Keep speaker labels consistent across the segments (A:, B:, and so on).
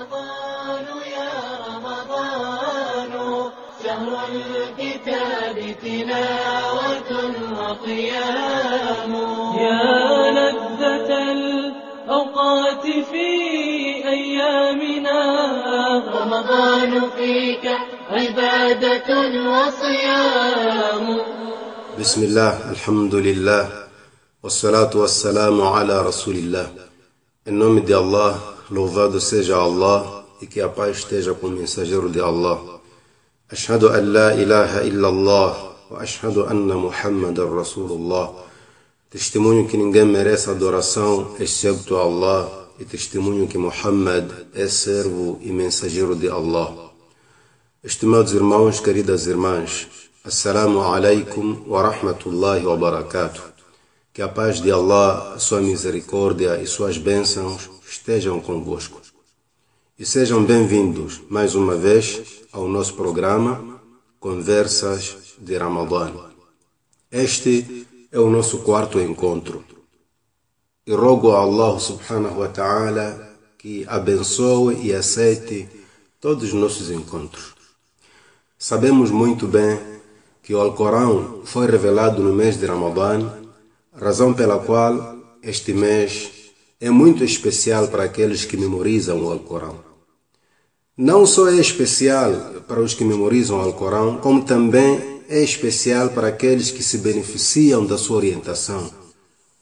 A: رمضان يا رمضان شهر الكتاب تلاوة وقيام
B: يا لذة الأوقات في أيامنا
A: رمضان فيك عبادة وصيام.
C: بسم الله, alhamdulillah, wassalatu wassalamu ala rasulillah. Em nome de Allah, louvado seja Allah e que a paz esteja com o mensageiro de Allah. Ashhadu an la ilaha illallah wa ashhadu anna Muhammadan Rasulullah. Testemunho que ninguém merece adoração excepto Allah e testemunho que Muhammad é servo e mensageiro de Allah. Estimados irmãos, queridas irmãs, Assalamu alaikum wa rahmatullahi wa barakatuh. Que a paz de Allah, sua misericórdia e suas bênçãos estejam convosco. E sejam bem-vindos mais uma vez ao nosso programa Conversas de Ramadã. Este é o nosso quarto encontro. E rogo a Allah subhanahu wa ta'ala que abençoe e aceite todos os nossos encontros. Sabemos muito bem que o Alcorão foi revelado no mês de Ramadã, razão pela qual este mês é muito especial para aqueles que memorizam o Alcorão. Não só é especial para os que memorizam o Alcorão, como também é especial para aqueles que se beneficiam da sua orientação.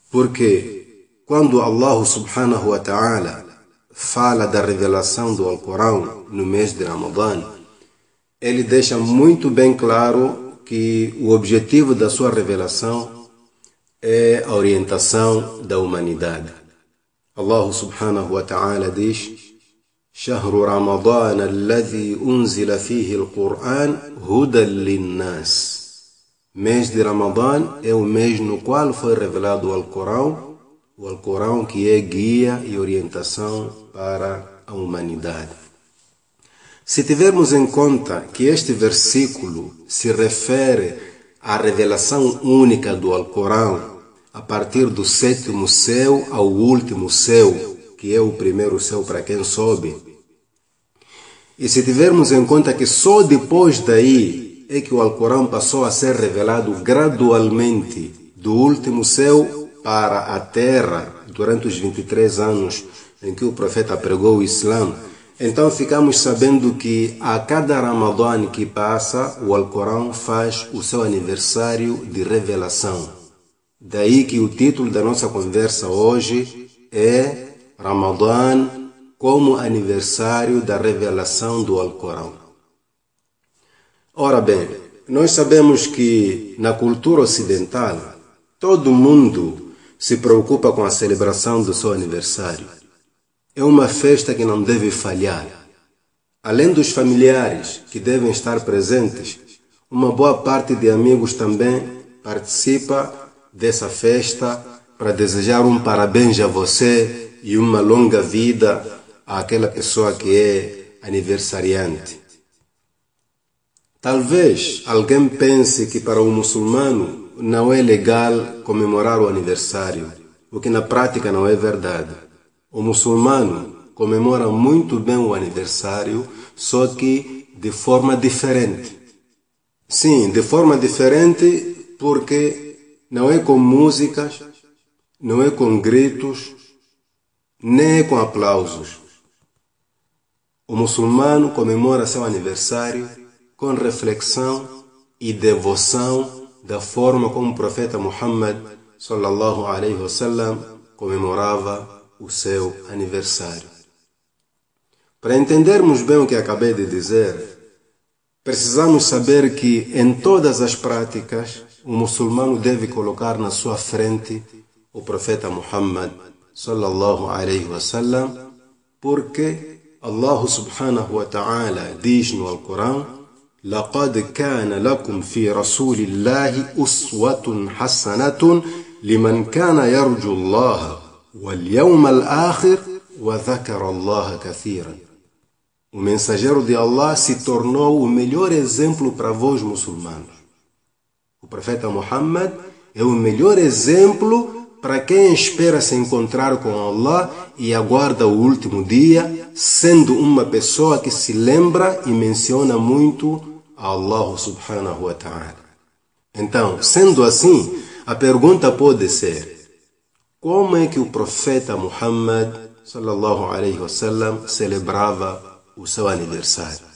C: Porque quando Allah subhanahu wa ta'ala fala da revelação do Alcorão no mês de Ramadã, ele deixa muito bem claro que o objetivo da sua revelação é a orientação da humanidade. Allah subhanahu wa ta'ala diz: شهر رمضان الذي أنزل فيه القرآن هدى للناس. Mês de Ramadã é o mês no qual foi revelado o Alcorão que é guia e orientação para a humanidade. Se tivermos em conta que este versículo se refere à revelação única do Alcorão a partir do sétimo céu ao último céu, que é o primeiro céu para quem sobe, e se tivermos em conta que só depois daí é que o Alcorão passou a ser revelado gradualmente do último céu para a terra durante os 23 anos em que o profeta pregou o Islã, então ficamos sabendo que a cada Ramadã que passa, o Alcorão faz o seu aniversário de revelação. Daí que o título da nossa conversa hoje é Ramadã como aniversário da revelação do Alcorão. Ora bem, nós sabemos que na cultura ocidental todo mundo se preocupa com a celebração do seu aniversário. É uma festa que não deve falhar. Além dos familiares que devem estar presentes, uma boa parte de amigos também participa dessa festa para desejar um parabéns a você e uma longa vida àquela pessoa que é aniversariante. Talvez alguém pense que para o muçulmano não é legal comemorar o aniversário, o que na prática não é verdade. O muçulmano comemora muito bem o aniversário, só que de forma diferente. Sim, de forma diferente porque não é com músicas, não é com gritos, nem é com aplausos. O muçulmano comemora seu aniversário com reflexão e devoção da forma como o profeta Muhammad sallallahu alaihi wasallam comemorava o seu aniversário. Para entendermos bem o que acabei de dizer, precisamos saber que em todas as práticas o muçulmano deve colocar na sua frente o profeta Muhammad sallallahu alaihi wasallam, porque Allah subhanahu wa ta'ala diz no Alcorão: لقد كان لكم في رسول الله أسوة حسنة لمن كان يرجو الله واليوم الآخر وذكر الله كثيرا. O mensageiro de Allah se tornou o melhor exemplo para vós muçulmanos. O profeta Muhammad é o melhor exemplo para quem espera se encontrar com Allah e aguarda o último dia, sendo uma pessoa que se lembra e menciona muito a Allah subhanahu wa ta'ala. Então, sendo assim, a pergunta pode ser: como é que o profeta Muhammad sallallahu alaihi wasallam celebrava o seu aniversário?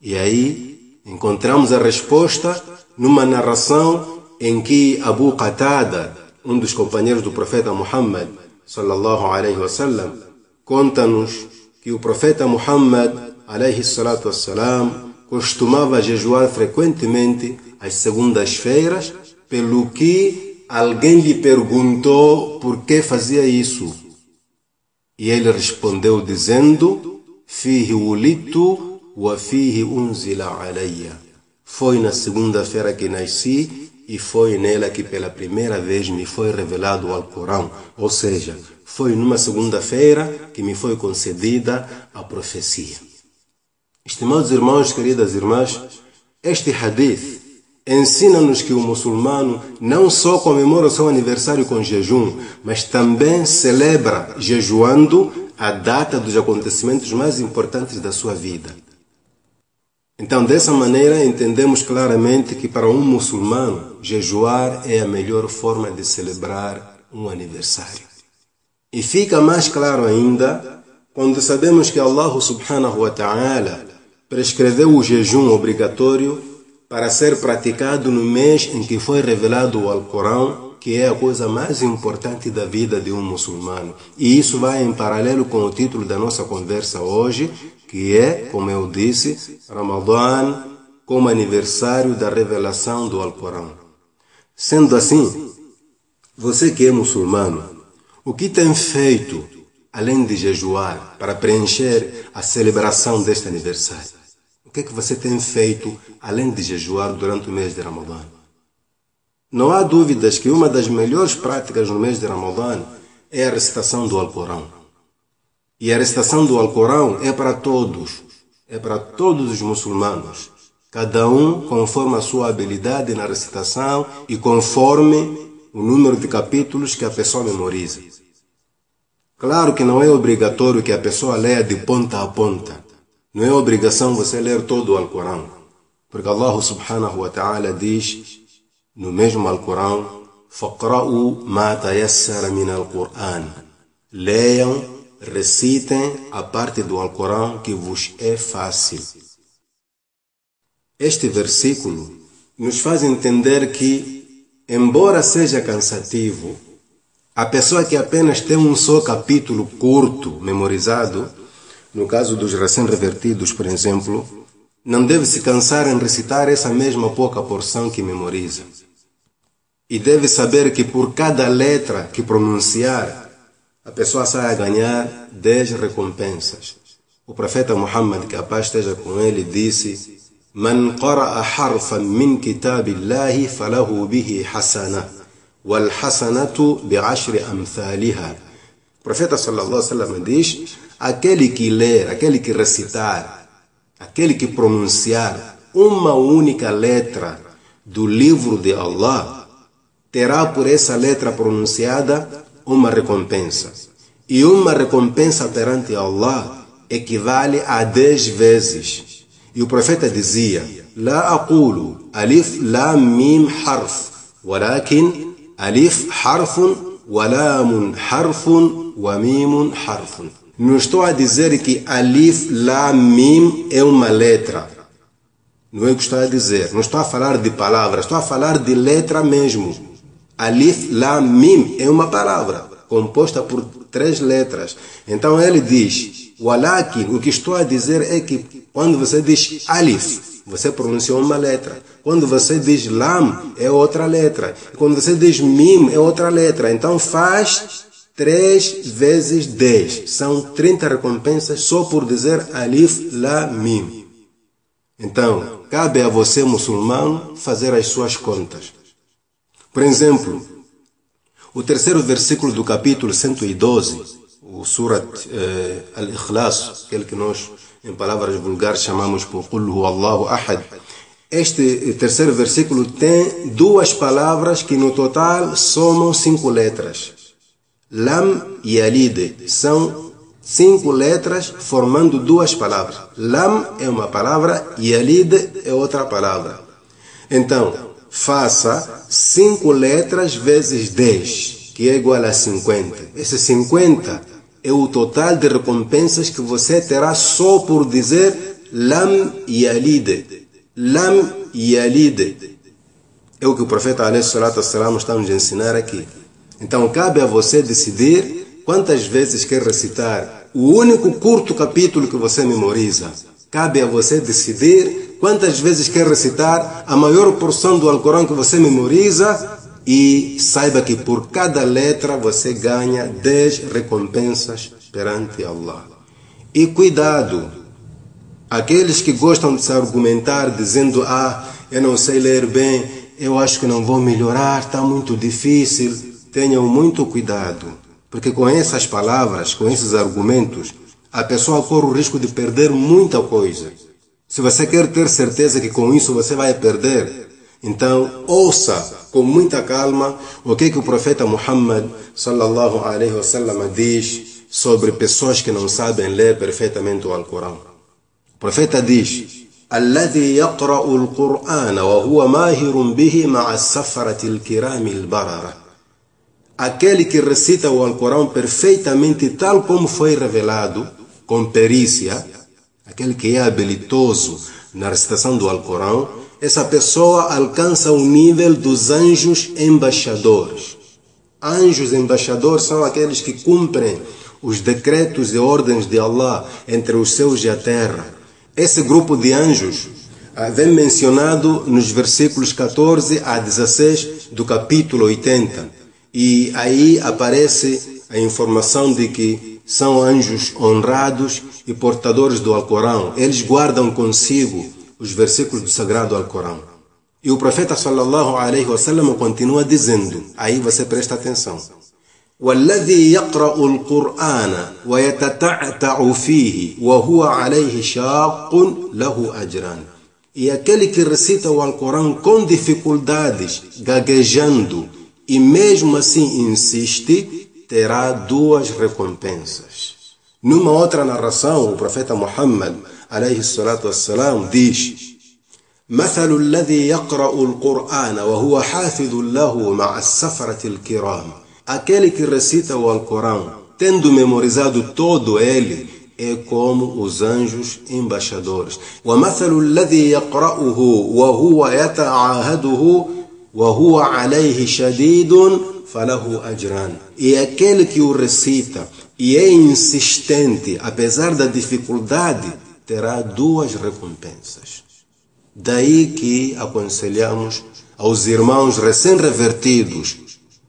C: E aí encontramos a resposta numa narração em que Abu Qatada, um dos companheiros do profeta Muhammad sallallahu alaihi wasallam, conta-nos que o profeta Muhammad alaihi salatu wassalam costumava jejuar frequentemente às segundas-feiras, pelo que alguém lhe perguntou por que fazia isso. E ele respondeu dizendo: "Fihi wulitu wa fihi unzila alayya." Foi na segunda-feira que nasci e foi nela que pela primeira vez me foi revelado o Alcorão. Ou seja, foi numa segunda-feira que me foi concedida a profecia. Estimados irmãos, queridas irmãs, este hadith ensina-nos que o muçulmano não só comemora o seu aniversário com jejum, mas também celebra jejuando a data dos acontecimentos mais importantes da sua vida. Então, dessa maneira, entendemos claramente que para um muçulmano, jejuar é a melhor forma de celebrar um aniversário. E fica mais claro ainda quando sabemos que Allah subhanahu wa ta'ala prescreveu o jejum obrigatório para ser praticado no mês em que foi revelado o Alcorão, que é a coisa mais importante da vida de um muçulmano. E isso vai em paralelo com o título da nossa conversa hoje, que é, como eu disse, Ramadã como aniversário da revelação do Alcorão. Sendo assim, você que é muçulmano, o que tem feito, além de jejuar, para preencher a celebração deste aniversário? O que é que você tem feito, além de jejuar, durante o mês de Ramadã? Não há dúvidas que uma das melhores práticas no mês de Ramadã é a recitação do Alcorão. E a recitação do Alcorão é para todos os muçulmanos, cada um conforme a sua habilidade na recitação e conforme o número de capítulos que a pessoa memoriza. Claro que não é obrigatório que a pessoa leia de ponta a ponta. Não é obrigação você ler todo o Alcorão, porque Allah subhanahu wa ta'ala diz no mesmo Alcorão: فَقْرَأُوا مَا تَيَسَّرَ مِنَ الْقُرْآنِ. Leiam, recitem a parte do Alcorão que vos é fácil. Este versículo nos faz entender que, embora seja cansativo, a pessoa que apenas tem um só capítulo curto memorizado, no caso dos recém-revertidos, por exemplo, não deve se cansar em recitar essa mesma pouca porção que memoriza. E deve saber que por cada letra que pronunciar, a pessoa sai a ganhar 10 recompensas. O profeta Muhammad, que a paz esteja com ele, disse: "Man qara'a harfan min kitabillahi falahu bihi hasana, wal hasanatu bi'ashri amthaliha." O profeta sallallahu alaihi wasallam diz: aquele que ler, aquele que recitar, aquele que pronunciar uma única letra do livro de Allah, terá por essa letra pronunciada uma recompensa. E uma recompensa perante Allah equivale a 10 vezes. E o profeta dizia: "La aqulu alif lam mim harf, walakin alif harfun, wa lamun harfun, wa mimun harfun." Não estou a dizer que alif lam mim é uma letra. Não é o que estou a dizer. Não estou a falar de palavras, estou a falar de letra mesmo. Alif lam mim é uma palavra composta por 3 letras. Então ele diz: "Walakin", o que estou a dizer é que quando você diz alif, você pronunciou uma letra. Quando você diz lam, é outra letra. Quando você diz mim, é outra letra. Então faz 3 vezes 10. São 30 recompensas só por dizer alif lam mim. Então, cabe a você, muçulmano, fazer as suas contas. Por exemplo, o terceiro versículo do capítulo 112, o Surat Al-Ikhlas, aquele que nós, em palavras vulgares, chamamos por Qul Huwallahu Ahad, Este terceiro versículo tem duas palavras que no total somam 5 letras. Lam e Yalid são 5 letras formando duas palavras. Lam é uma palavra e Yalid é outra palavra. Então, faça 5 letras vezes 10, que é igual a 50. Esse 50 é o total de recompensas que você terá só por dizer Lam e Yalid. Lam e Yalid. É o que o profeta alaihi salatu wassalam está nos ensinar aqui. Então, cabe a você decidir quantas vezes quer recitar o único curto capítulo que você memoriza. Cabe a você decidir quantas vezes quer recitar a maior porção do Alcorão que você memoriza e saiba que por cada letra você ganha 10 recompensas perante Allah. E cuidado, aqueles que gostam de se argumentar dizendo eu não sei ler bem, eu acho que não vou melhorar, está muito difícil. Tenham muito cuidado, porque com essas palavras, com esses argumentos, a pessoa corre o risco de perder muita coisa. Se você quer ter certeza que com isso você vai perder, então ouça com muita calma o que o profeta Muhammad sallallahu alaihi wasallam diz sobre pessoas que não sabem ler perfeitamente o Alcorão. O profeta diz: الذي يقرأ القرآن وهو ماهر به مع السفرة الكرام البررة. Aquele que recita o Alcorão perfeitamente tal como foi revelado, com perícia, aquele que é habilidoso na recitação do Alcorão, essa pessoa alcança o nível dos anjos embaixadores. Anjos embaixadores são aqueles que cumprem os decretos e ordens de Allah entre os céus e a terra. Esse grupo de anjos vem mencionado nos versículos 14 a 16 do capítulo 80. E aí aparece a informação de que são anjos honrados e portadores do Alcorão. Eles guardam consigo os versículos do Sagrado Alcorão. E o profeta sallallahu alaihi wasallam continua dizendo, aí você presta atenção: وَالَّذِي يَقْرَأُ الْقُرْآنَ وَيَتَتَعْتَعُ فِيهِ وَهُوَ عَلَيْهِ شَاقٌ لَهُ أَجْرًا. E aquele que recita o Alcorão com dificuldades, gaguejando, e mesmo assim insiste, terá 2 recompensas. Numa outra narração, o profeta Muhammad alaihi salatu wassalam diz: مثل الذي يقرأ القرآن وهو حافظ له مع السفرة الكرام. Aquele que recita o Alcorão, tendo memorizado todo ele, é como os anjos embaixadores. ومثل الذي يقرأه وهو يتعاهده وهو عليه شديد فله أجران. E aquele que o recita e é insistente, apesar da dificuldade, terá 2 recompensas. Daí que aconselhamos aos irmãos recém-revertidos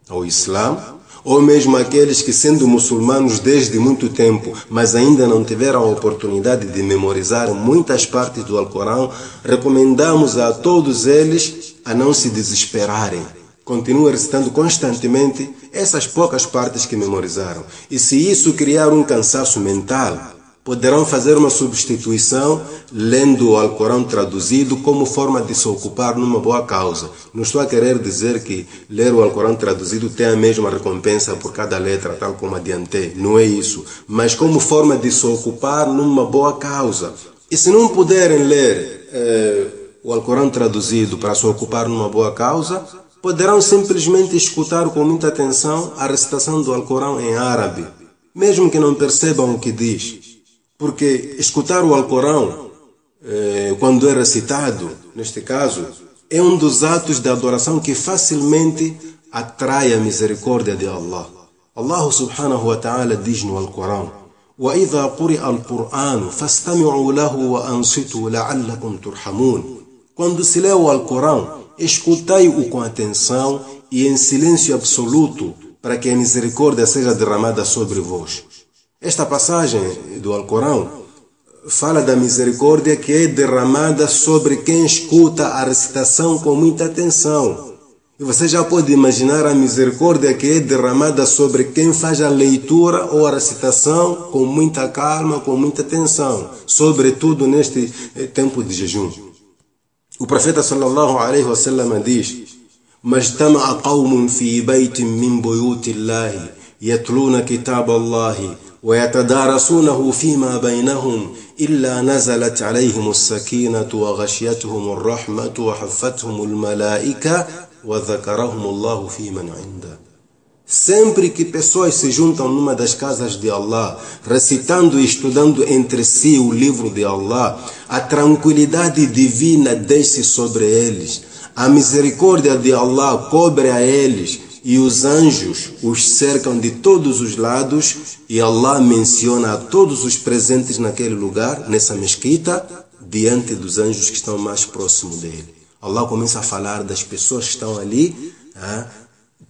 C: ao Islã, ou mesmo aqueles que, sendo muçulmanos desde muito tempo, mas ainda não tiveram a oportunidade de memorizar muitas partes do Alcorão, recomendamos a todos eles a não se desesperarem. Continuem recitando constantemente essas poucas partes que memorizaram. E se isso criar um cansaço mental, poderão fazer uma substituição lendo o Alcorão traduzido como forma de se ocupar numa boa causa. Não estou a querer dizer que ler o Alcorão traduzido tem a mesma recompensa por cada letra, tal como adiantei. Não é isso. Mas como forma de se ocupar numa boa causa. E se não puderem ler o Alcorão traduzido para se ocupar numa boa causa, poderão simplesmente escutar com muita atenção a recitação do Alcorão em árabe, mesmo que não percebam o que diz. Porque escutar o Alcorão, quando é recitado, neste caso, é um dos atos de adoração que facilmente atrai a misericórdia de Allah. Allah subhanahu wa ta'ala diz no Alcorão: وَإِذَا قُرِئَ الْقُرْآنُ فَاسْتَمِعُوا لَهُ وَأَنصِتُوا لَعَلَّكُمْ تُرْحَمُونَ. Quando se lê o Alcorão, escutai-o com atenção e em silêncio absoluto, para que a misericórdia seja derramada sobre vós. Esta passagem do Alcorão fala da misericórdia que é derramada sobre quem escuta a recitação com muita atenção. E você já pode imaginar a misericórdia que é derramada sobre quem faz a leitura ou a recitação com muita calma, com muita atenção, sobretudo neste tempo de jejum. O profeta sallallahu alaihi wasallam diz: "Majtama'a qawmun fi baytin min buyutillahi yatluna kitaballahi wa yatadarasunahu fima bainahum illa nazalat alayhim as-sakinatu wa ghashiyatuhum ar-rahmatu wa haffathum al-malaika wa dhakarahum Allahu fi man 'inda." Sempre que pessoas se juntam numa das casas de Allah, recitando e estudando entre si o livro de Allah, a tranquilidade divina desce sobre eles, a misericórdia de Allah cobre a eles e os anjos os cercam de todos os lados, e Allah menciona a todos os presentes naquele lugar, nessa mesquita, diante dos anjos que estão mais próximos dele. Allah começa a falar das pessoas que estão ali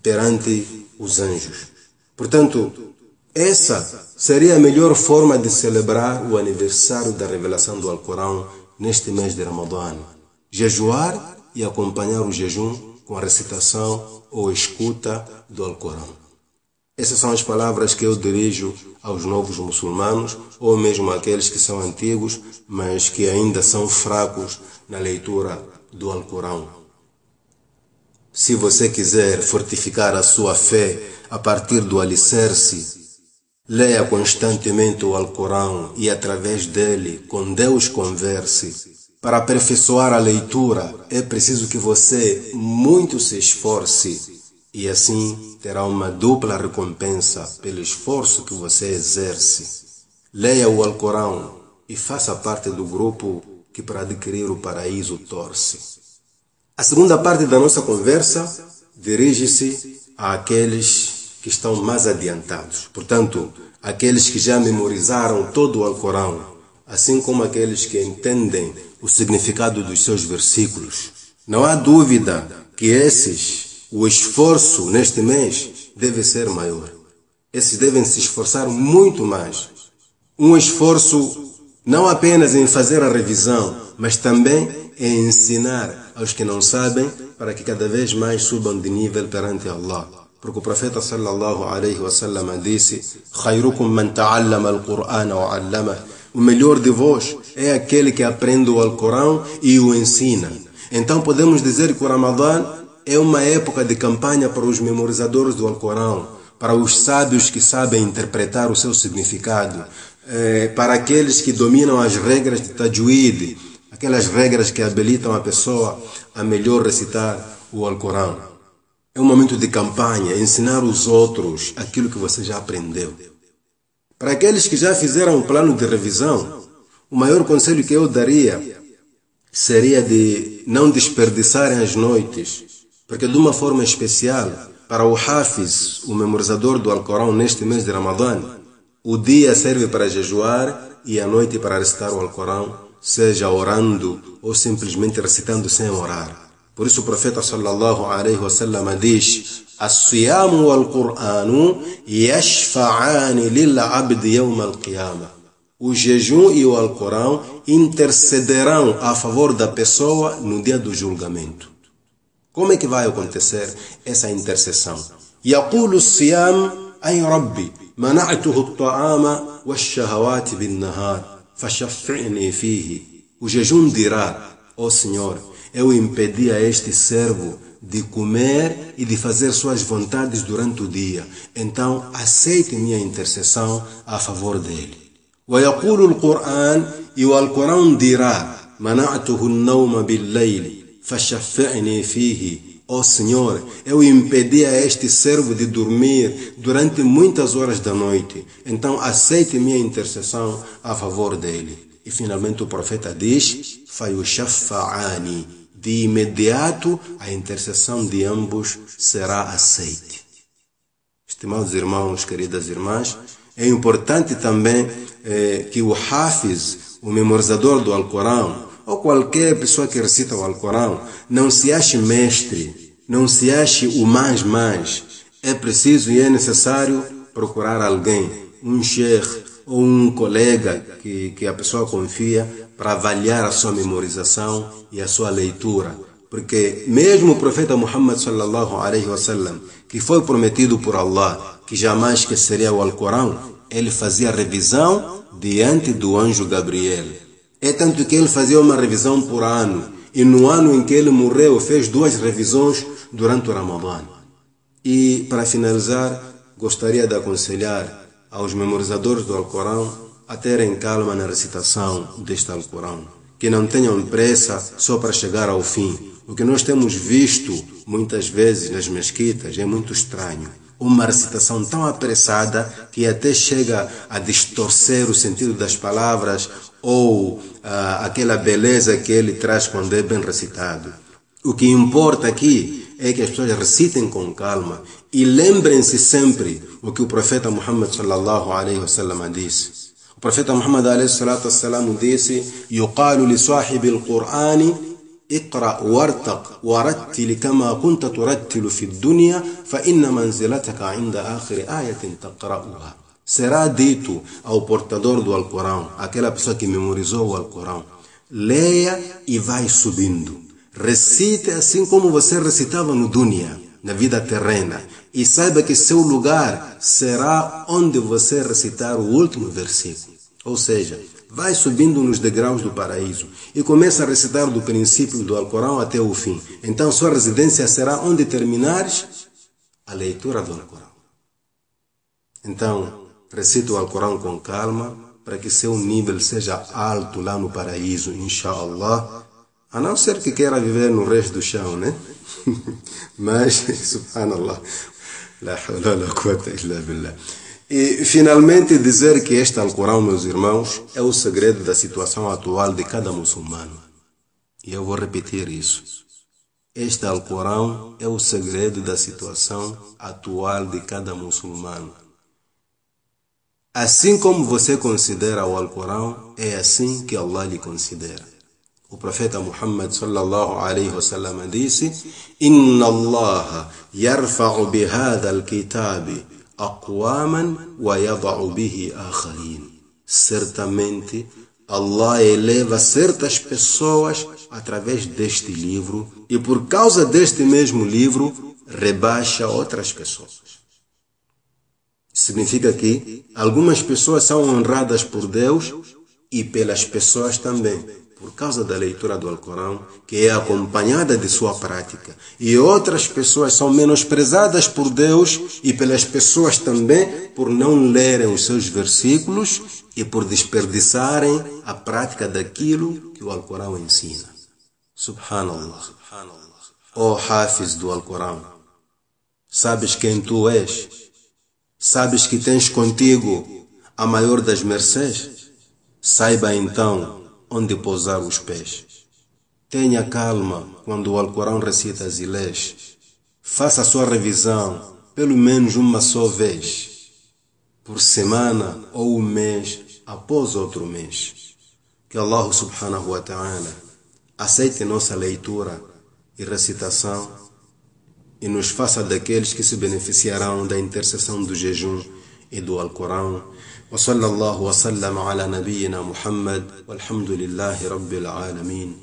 C: perante os anjos. Portanto, essa seria a melhor forma de celebrar o aniversário da revelação do Alcorão neste mês de Ramadã. Jejuar e acompanhar o jejum com a recitação ou escuta do Alcorão. Essas são as palavras que eu dirijo aos novos muçulmanos, ou mesmo àqueles que são antigos, mas que ainda são fracos na leitura do Alcorão. Se você quiser fortificar a sua fé a partir do alicerce, leia constantemente o Alcorão e através dele com Deus converse. Para aperfeiçoar a leitura é preciso que você muito se esforce, e assim terá uma dupla recompensa pelo esforço que você exerce. Leia o Alcorão e faça parte do grupo que para adquirir o paraíso torce. A segunda parte da nossa conversa dirige-se àqueles que estão mais adiantados. Portanto, aqueles que já memorizaram todo o Alcorão, assim como aqueles que entendem o significado dos seus versículos. Não há dúvida que o esforço neste mês deve ser maior. Esses devem se esforçar muito mais. Um esforço não apenas em fazer a revisão, mas também em ensinar aos que não sabem, para que cada vez mais subam de nível perante Allah. Porque o profeta sallallahu alaihi wasallam disse: "Khayrukum man ta'allama al-Qur'ana wa 'allama." O melhor de vós é aquele que aprende o Alcorão e o ensina. Então podemos dizer que o Ramadã é uma época de campanha para os memorizadores do Alcorão, para os sábios que sabem interpretar o seu significado, para aqueles que dominam as regras de tajwid, aquelas regras que habilitam a pessoa a melhor recitar o Alcorão. É um momento de campanha, ensinar os outros aquilo que você já aprendeu. Para aqueles que já fizeram um plano de revisão, o maior conselho que eu daria seria de não desperdiçarem as noites, porque de uma forma especial, para o Hafiz, o memorizador do Alcorão neste mês de Ramadã, o dia serve para jejuar e a noite para recitar o Alcorão, seja orando ou simplesmente recitando sem orar. Por isso o profeta sallallahu alaihi wasallam diz: "As-siyamu wal-Qur'anu yashfa'ani lil-'abdi yawm al-qiyamah." O jejum e o Alcorão intercederão a favor da pessoa no dia do julgamento. Como é que vai acontecer essa intercessão? Yaqulu as-siyam ay rabbi mana'tuhu at-ta'ama wash-shahawati bin-nahar fashaffi'ni fihi. O jejum dirá: ó Senhor, eu impedi a este servo de comer e de fazer suas vontades durante o dia. Então, aceite minha intercessão a favor dele. ويقول القرآن e o Alcorão dirá: منعته النوم بالليل فشفعني فيه. Ó Senhor, eu impedi a este servo de dormir durante muitas horas da noite. Então, aceite minha intercessão a favor dele. E finalmente o profeta diz: فَيُشَفَّعَانِ. De imediato, a intercessão de ambos será aceite. Estimados irmãos, queridas irmãs, é importante também que o Hafiz, o memorizador do Alcorão, ou qualquer pessoa que recita o Alcorão, não se ache mestre, não se ache o mais. É preciso e é necessário procurar alguém, um sheikh ou um colega que a pessoa confia, para avaliar a sua memorização e a sua leitura. Porque mesmo o profeta Muhammad sallallahu alaihi wasallam, que foi prometido por Allah que jamais esqueceria o Alcorão, ele fazia revisão diante do anjo Gabriel. É tanto que ele fazia uma revisão por ano. e no ano em que ele morreu fez 2 revisões durante o Ramadã. E para finalizar, gostaria de aconselhar aos memorizadores do Alcorão a terem calma na recitação deste Alcorão, que não tenham pressa só para chegar ao fim. O que nós temos visto muitas vezes nas mesquitas é muito estranho. Uma recitação tão apressada que até chega a distorcer o sentido das palavras ou aquela beleza que ele traz quando é bem recitado. O que importa aqui é que as pessoas recitem com calma e lembrem-se sempre o que o profeta Muhammad sallallahu alaihi wasallam disse. O profeta Muhammad alaihi salatu wassalam disse: "Yuqalu li sahibi al-Qur'ani اقرأ وارتق ورتل كما كنت ترتل في الدنيا فإن منزلتك عند آخر آية تقرأها." Será dito ao portador do Alcorão, aquela pessoa que memorizou o Alcorão: leia e vai subindo. Recite assim como você recitava no dunya, na vida terrena. E saiba que seu lugar será onde você recitar o último versículo. Ou seja, vai subindo nos degraus do paraíso e começa a recitar do princípio do Alcorão até o fim. Então sua residência será onde terminares a leitura do Alcorão. Então, recite o Alcorão com calma para que seu nível seja alto lá no paraíso, inshallah. A não ser que queira viver no resto do chão, né? Mas, subhanallah, la hawla wa la quwwata illa billah. E, finalmente, dizer que este Alcorão, meus irmãos, é o segredo da situação atual de cada muçulmano. E eu vou repetir isso. Este Alcorão é o segredo da situação atual de cada muçulmano. Assim como você considera o Alcorão, é assim que Allah lhe considera. O profeta Muhammad sallallahu alaihi wasallam disse: "Inna Allah yarfa'u bihadha al-kitabi aqwaman wa yada'u bihi akharin." Certamente Allah eleva certas pessoas através deste livro e por causa deste mesmo livro rebaixa outras pessoas. Significa que algumas pessoas são honradas por Deus e pelas pessoas também, por causa da leitura do Alcorão, que é acompanhada de sua prática. E outras pessoas são menosprezadas por Deus e pelas pessoas também, por não lerem os seus versículos e por desperdiçarem a prática daquilo que o Alcorão ensina. Subhanallah. Oh Hafiz do Alcorão, sabes quem tu és? Sabes que tens contigo a maior das mercês? Saiba então onde pousar os pés. Tenha calma quando o Alcorão recitas e lês. Faça a sua revisão pelo menos uma só vez, por semana ou um mês após outro mês. Que Allah subhanahu wa ta'ala aceite nossa leitura e recitação e nos faça daqueles que se beneficiarão da intercessão do jejum e do Alcorão. Wa sallallahu wa sallam ala nabiyyina Muhammad walhamdulillahi rabbil alamin.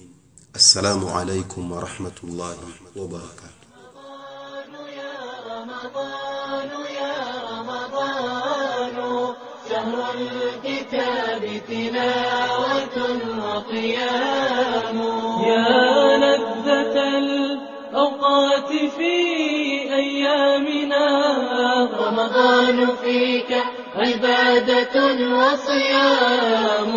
C: Assalamu alaikum wa rahmatullahi wa barakatuh.
A: شهر الكتاب تلاوة وقيام
B: يا لذة الأوقات في أيامنا
A: رمضان فيك عبادة وصيام